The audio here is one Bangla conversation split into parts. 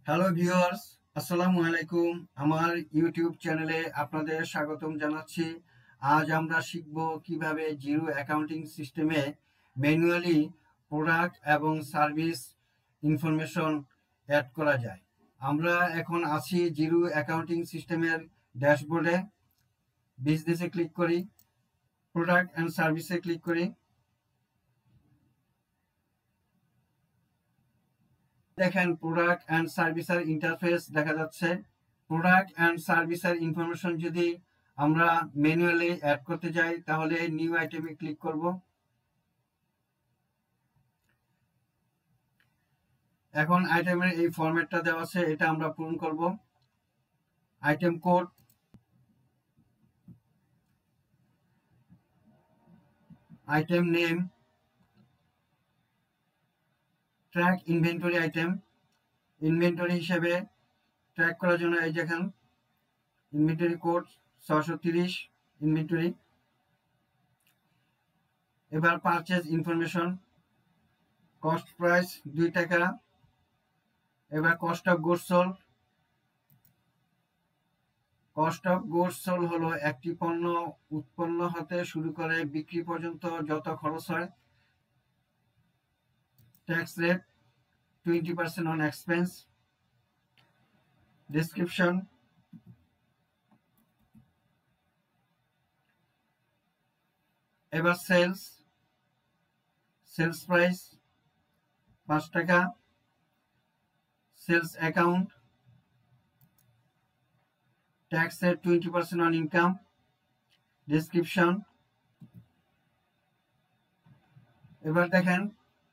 হ্যালো ভিউয়ার্স, আসসালামু আলাইকুম। আমার ইউটিউব চ্যানেলে আপনাদের স্বাগতম জানাচ্ছি। আজ আমরা শিখব কিভাবে জিরো অ্যাকাউন্টিং সিস্টেমে ম্যানুয়ালি প্রোডাক্ট এবং সার্ভিস ইনফরমেশন অ্যাড করা যায়। আমরা এখন আছি জিরো অ্যাকাউন্টিং সিস্টেমের ড্যাশবোর্ডে। বিজনেসে ক্লিক করি, প্রোডাক্ট অ্যান্ড সার্ভিসে ক্লিক করি। দেখেন প্রোডাক্ট অ্যান্ড সার্ভিসের ইন্টারফেস দেখা যাচ্ছে। প্রোডাক্ট অ্যান্ড সার্ভিসের ইনফরমেশন যদি আমরা ম্যানুয়ালি অ্যাড করতে যাই তাহলে নিউ আইটেমে ক্লিক করব। এখন আইটেমের এই ফরম্যাটটা দেওয়া আছে, এটা আমরা পূরণ করব। Item code, item name, track inventory item. Inventory হিসেবে ট্র্যাক করার জন্য এই দেখেন ইনভেন্টরি কোড 630 ইনভেন্টরি। এবার পারচেজ ইনফরমেশন, কস্ট প্রাইস 2 টাকা। এবার cost of goods sold. Cost of goods sold হলো একটি পণ্য উৎপন্ন হতে শুরু করে বিক্রি পর্যন্ত যত খরচ হয়। Tax rate 20% on expense. Description, এবার সেলস প্রাইস 5 টাকা। Sales account, tax rate 20% on income. Description. এবার দেখেন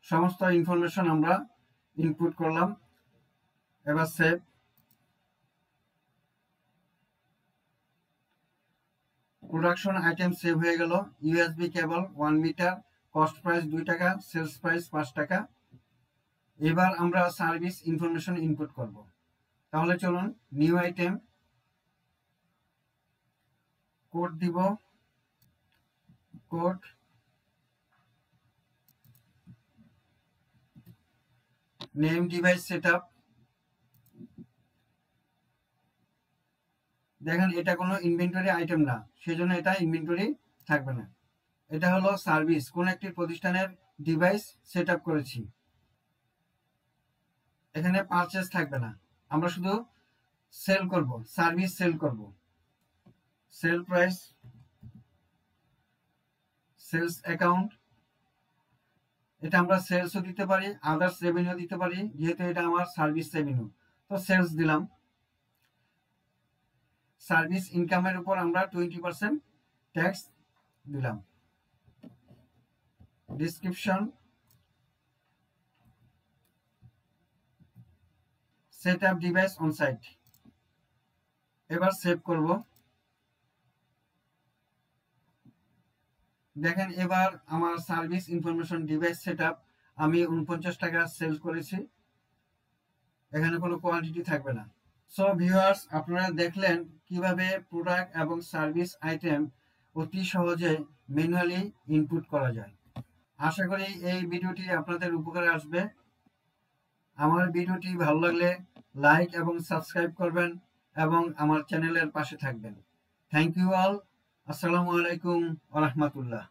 সমস্ত ইনফরমেশন আমরা ইনপুট করলাম। এবার সেভ। প্রোডাকশন আইটেম সেভ হয়ে গেল। USB cable 1 metre, cost price 2 টাকা, সেলস প্রাইস 5 টাকা। এবার আমরা সার্ভিস ইনফরমেশন ইনপুট করব। তাহলে চলুন নিউ আইটেম, কোড দিব, কোড, নেম ডিভাইস সেটআপ। দেখেন এটা কোনো ইনভেন্টরি আইটেম না, সেজন্য এটা ইনভেন্টরি থাকবে না। এটা হলো সার্ভিস, কোন একটি প্রতিষ্ঠানের ডিভাইস সেটআপ করেছি। এখানে পারচেজ থাকবে না, আমরা শুধু সেল করব, সার্ভিস সেল করব। Sale price, sales account. এটা আমরা সেলসও দিতে পারি, আদার্স রেভিনিউ দিতে পারি, যেহেতু এটা আমার সার্ভিস রেভিনিউ, তো সেলস দিলাম। সার্ভিস ইনকামের উপর আমরা 20% ট্যাক্স দিলাম। Description, set up device on site. এবার সেভ করব। দেখেন এবার আমার সার্ভিস ইনফরমেশন ডিভাইস সেটআপ আমি 49 টাকা সেল করেছি। এখানে কোনো কোয়ান্টিটি থাকবে না। সো ভিউয়ার্স, আপনারা দেখলেন কিভাবে প্রোডাক্ট এবং সার্ভিস আইটেম অতি সহজে ম্যানুয়ালি ইনপুট করা যায়। আশা করি এই ভিডিওটি আপনাদের উপকারে আসবে। আমার ভিডিওটি ভালো লাগলে লাইক এবং সাবস্ক্রাইব করবেন এবং আমার চ্যানেলের পাশে থাকবেন। Thank you all. আসসালামু আলাইকুম ওয়া রাহমাতুল্লাহ।